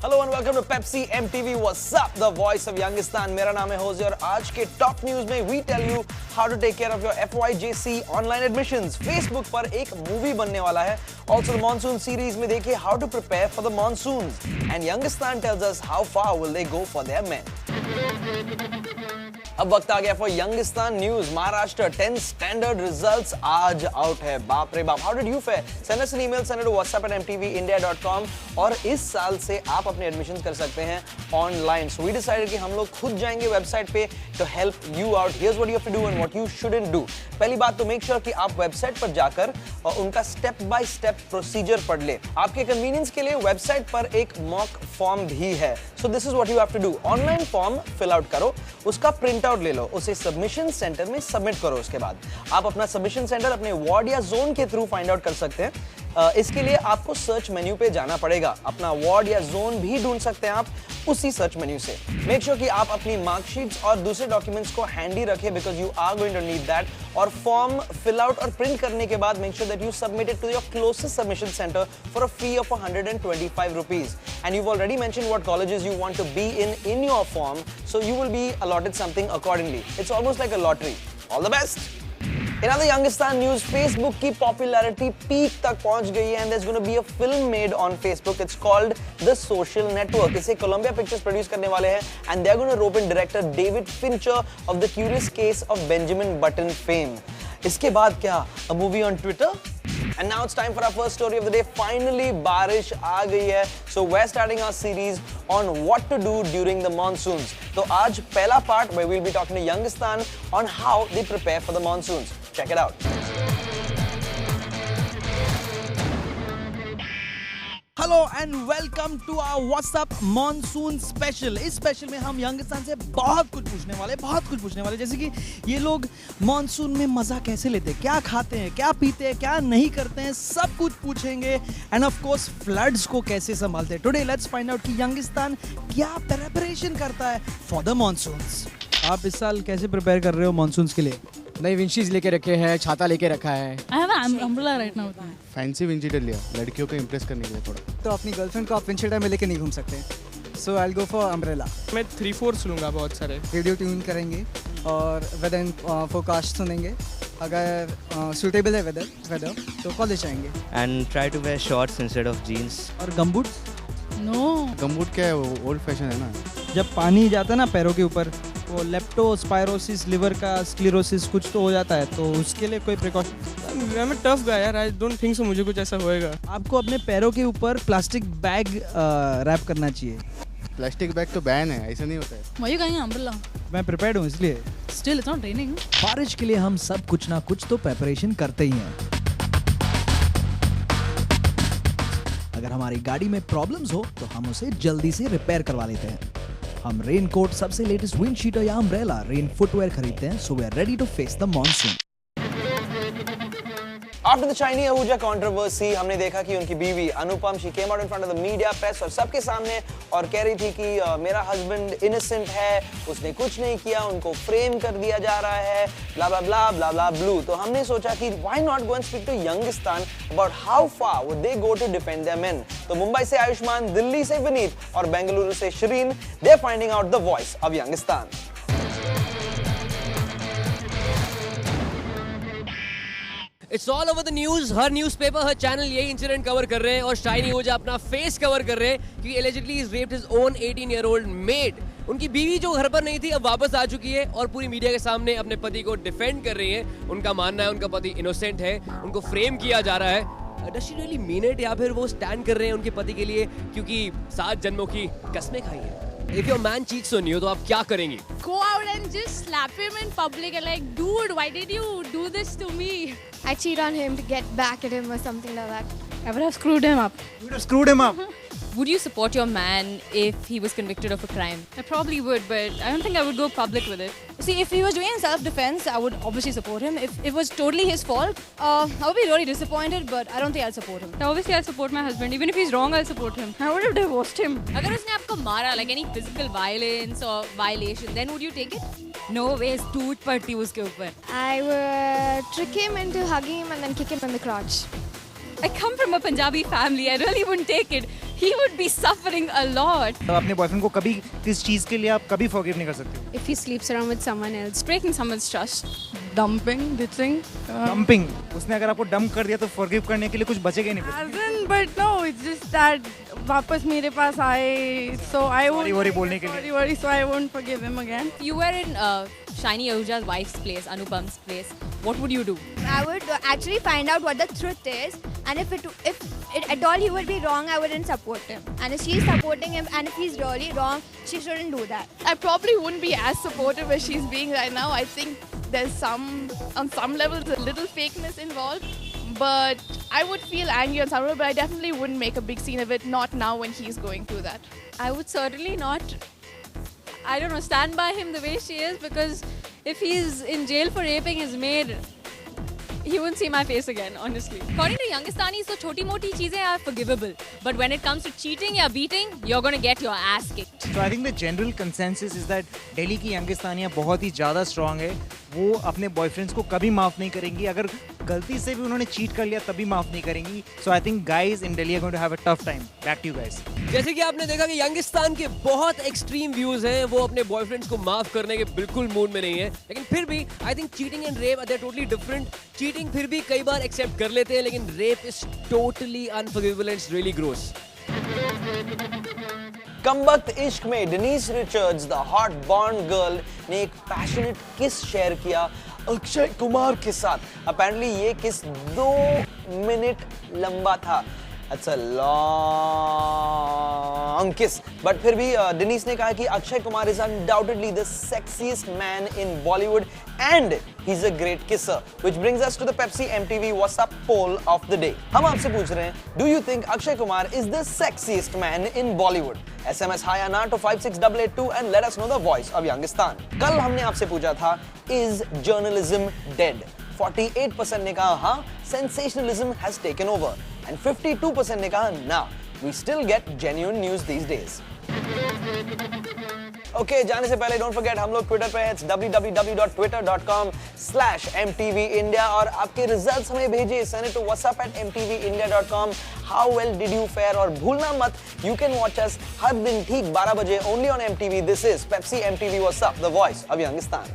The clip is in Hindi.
Hello and welcome to Pepsi MTV what's up the voice of Youngistan. मेरा नाम है होजे और आज के टॉप न्यूज में we tell you how to take care of your FYJC online admissions. Facebook पर एक मूवी बनने वाला है। ऑल्सो मॉनसून सीरीज में देखिए how to prepare for the monsoons and Youngistan tells us how far will they go for their men. अब वक्त आ गया for Youngistan news. Maharashtra 10th standard results आज आउट है। बाप रे बाप, how did you fare? Send us an email, send it to whatsapp@mtvindia.com और इस साल से आप अपने एडमिशंस कर सकते हैं ऑनलाइन। सो वी डिसाइडेड कि हम लोग खुद जाएंगे वेबसाइट पे to help you out. Here's what you have to do and what you shouldn't do. पहली बात तो मेक श्योर कि आप वेबसाइट पर जाकर और उनका स्टेप बाय स्टेप प्रोसीजर पढ़ ले। आपके कन्वीनियंस के लिए वेबसाइट पर एक मॉक फॉर्म भी है। So this is what you have to do. Online form fill out करो, उसका प्रिंट आउट ले लो, उसे सबमिशन सेंटर में सबमिट करो। उसके बाद आप अपना सबमिशन सेंटर अपने वार्ड या जोन के थ्रू फाइंड आउट कर सकते हैं। इसके लिए आपको सर्च मेन्यू पे जाना पड़ेगा। अपना वार्ड या जोन भी ढूंढ सकते हैं आप उसी सर्च मेन्यू से। मेक श्योर कि आप अपनी मार्कशीट्स और दूसरे डॉक्यूमेंट्स को हैंडी रखें because you are going to need that. और फॉर्म फिल आउट और प्रिंट करने के बाद make sure that you submit it to your closest submission centre for a fee of 125 rupees. And you've already mentioned what colleges you want to be in your form, so you will be allotted something accordingly. It's almost like a lottery. All the best. In other Youngistan news, Facebook की popularity peak तक पहुंच गई है and there's going to be a film made on Facebook. It's called The Social Network. इसे Columbia Pictures produce करने वाले हैं and they're going to rope in director David Fincher of The Curious Case of Benjamin Button fame. इसके बाद क्या? A movie on Twitter? And now it's time for our first story of the day. Finally, बारिश आ गई है. So we're starting our series on what to do during the monsoons. तो आज पहला part where we'll be talking to Youngistan on how they prepare for the monsoons. Check it out. Hello and welcome to our WhatsApp monsoon special. इस स्पेशल में हम यंगिस्तान से बहुत कुछ पूछने वाले, जैसे कि ये लोग मॉनसून में मजा कैसे लेते हैं, क्या खाते हैं, क्या पीते हैं, क्या नहीं करते हैं, सब कुछ पूछेंगे। एंड ऑफ कोर्स फ्लड्स को कैसे संभालते हैं। टुडे लेट्स फाइंड आउट कि यंगिस्तान क्या प्रिपरेशन करता है फॉर द मॉनसून्स। आप इस साल कैसे प्रिपेयर कर रहे हो मॉनसून्स के लिए? नई विंडशीट्स लेके रखे हैं, छाता लेके रखा है। I have an umbrella right now with me. Fancy windcheater लिया लड़कियों को इम्प्रेस करने के लिए थोड़ा। तो अपनी गर्लफ्रेंड को आप विंडशीटर में लेके नहीं घूम सकते, so I will go for umbrella. मैं 3/4 लूँगा बहुत सारे। रेडियो ट्यून करेंगे और वेदर फोरकास्ट सुनेंगे। अगर सूटेबल है वेदर तो कॉलेज आएंगे। And try to wear shorts instead of jeans. और गमबूट्स? No. गमबूट क्या है, वो ओल्ड फैशन है ना। जब पानी जाता है ना पैरों के ऊपर, वो लेप्टोस्पायरोसिस, लिवर का स्क्लेरोसिस कुछ तो हो जाता है, तो उसके लिए कोई प्रिकॉशन? मैं टफ गाय यार, आई डोंट थिंक सो मुझे कुछ ऐसा होएगा। आपको अपने पैरों के ऊपर प्लास्टिक बैग रैप करना चाहिए। प्लास्टिक बैग तो बैन है, ऐसा नहीं होता है। Why are you carrying an umbrella? मैं प्रिपेयर्ड हूँ इसलिए। Still, it's not raining. बारिश के लिए हम सब कुछ ना कुछ तो प्रिपरेशन करते ही हैं। अगर हमारी गाड़ी में प्रॉब्लम्स हो तो हम उसे जल्दी से रिपेयर करवा लेते हैं। हम रेनकोट, सबसे लेटेस्ट विंड शीटर या अम्ब्रेला, रेन फुटवेयर खरीदते हैं, so we are ready to face the monsoon. After the Chinese Ahuja controversy, हमने देखा कि उनकी बीवी अनुपम she came out in front of the media press और सबके सामने और कह रही थी कि मेरा हस्बैंड इनोसेंट है, उसने कुछ नहीं किया, उनको फ्रेम कर दिया जा रहा है, blah blah blah blah blah blue। तो हमने सोचा कि why not go and speak to Youngistan about how far would they go to defend their men। तो मुंबई से आयुष्मान, दिल्ली से विनीत और बेंगलुरु से श्रीन, they're finding out the voice of Youngistan। It's all over the news. Her newspaper, her channel यही इंसिडेंट कवर कर रहे हैं और शाइनी ओजा अपना फेस कवर कर रहे हैं क्योंकि allegedly is raped his own 18-year-old made. उनकी बीवी जो घर पर नहीं थी अब वापस आ चुकी है और पूरी मीडिया के सामने अपने पति को डिफेंड कर रही है। उनका मानना है उनका पति इनोसेंट है, उनको फ्रेम किया जा रहा है। Does she really mean it या फिर वो स्टैंड कर रहे हैं उनके पति के लिए क्योंकि 7 जन्मों की कस्में खाई है? If your man cheats on you, तो आप क्या करेंगे? Go out and just slap him in public and like, dude, why did you do this to me? I cheat on him to get back at him or something like that. I would have screwed him up. You would have screwed him up. Would you support your man if he was convicted of a crime? I probably would, but I don't think I would go public with it. See, if he was doing self-defense, I would obviously support him. If it was totally his fault, I would be really disappointed, but I don't think I'll support him. Obviously, I'll support my husband. Even if he's wrong, I'll support him. I would have divorced him. अगर उसने आपको मारा, like any physical violence or violation, then would you take it? No way, टूट पड़ती उसके ऊपर. I would trick him into hugging him and then kick him in the crotch. I come from a Punjabi family. I really wouldn't take it. he would be suffering a lot. तो अपने बॉयफ्रेंड को कभी किस चीज़ के लिए आप कभी फॉरगिव नहीं कर सकते हो? If he sleeps around with someone else. Breaking someone's trust. Dumping, ditching. Dumping, उसने अगर आपको डंप कर दिया तो फॉरगिव करने के लिए कुछ बचेगा ही नहीं. As in, but no, it's just that वापस मेरे पास आए, so I won't. Sorry बोलने के लिए. Sorry, so I won't forgive him again. You were in Shiny Ahuja's wife's place, Anupam's place. What would you do? I would actually find out what the truth is, and if at all he would be wrong, I wouldn't support him. And if she's supporting him, and if he's really wrong, she shouldn't do that. I probably wouldn't be as supportive as she's being right now. I think there's on some levels, a little fakeness involved. But I would feel angry on some level, but I definitely wouldn't make a big scene of it, not now when he's going through that. I would certainly not, I don't know, stand by him the way she is, because if he's in jail for raping his maid, he wouldn't see my face again, honestly. According to Youngestanis, so choti moti cheezein are forgivable. But when it comes to cheating or beating, you're going to get your ass kicked. So I think the general consensus is that Delhi की यंगिस्तानियाँ बहुत ही ज़्यादा स्ट्रांग है. वो अपने बॉयफ्रेंड्स को कभी माफ़ नहीं करेंगी. अगर गलती से भी उन्होंने चीट कर लिया तभी माफ़ नहीं करेंगी. So I think guys in Delhi are going to have a tough time. Back to you guys. जैसे कि आपने देखा कि यंगिस्तान के बहुत एक्सट्रीम व्यूज हैं, वो अपने बॉयफ्रेंड्स को माफ करने के बिल्कुल मूड में नहीं है. लेकिन फिर भी I think cheating and rape are totally different. Cheating फिर भी कई बार एक्सेप्ट कर लेते हैं, लेकिन rape is totally unforgivable and it's really gross. Kambakkht Ishq में Denise Richards the hot Bond girl ने एक पैशनेट किस शेयर किया अक्षय कुमार के साथ. अपेरेंटली ये किस 2 मिनट लंबा था. It's a long kiss. But फिर भी डेनिस ने कहा कि Akshay Kumar is undoubtedly the sexiest man in Bollywood and he's a great kisser. Which brings us to the Pepsi MTV What's Up poll of the day. हम आपसे पूछ रहे हैं, do you think Akshay Kumar is the sexiest man in Bollywood? SMS hi या ना to 56882 and let us know the voice of Youngistan. कल हमने आपसे पूछा था, is journalism dead? 48% ने कहा हाँ, sensationalism has taken over. And 52% ने कहा ना, we still get genuine news these days. Okay, जाने से पहले don't forget हम लोग ट्विटर पे हैं, www.twitter.com/mtvindia और आपके रिजल्ट्स हमें भेजिए, send it to whatsapp@mtvindia.com. How well did you fare? और भूलना मत, you can watch us हर दिन ठीक 12 बजे only on MTV. This is Pepsi MTV What's Up, the voice of Youngistan.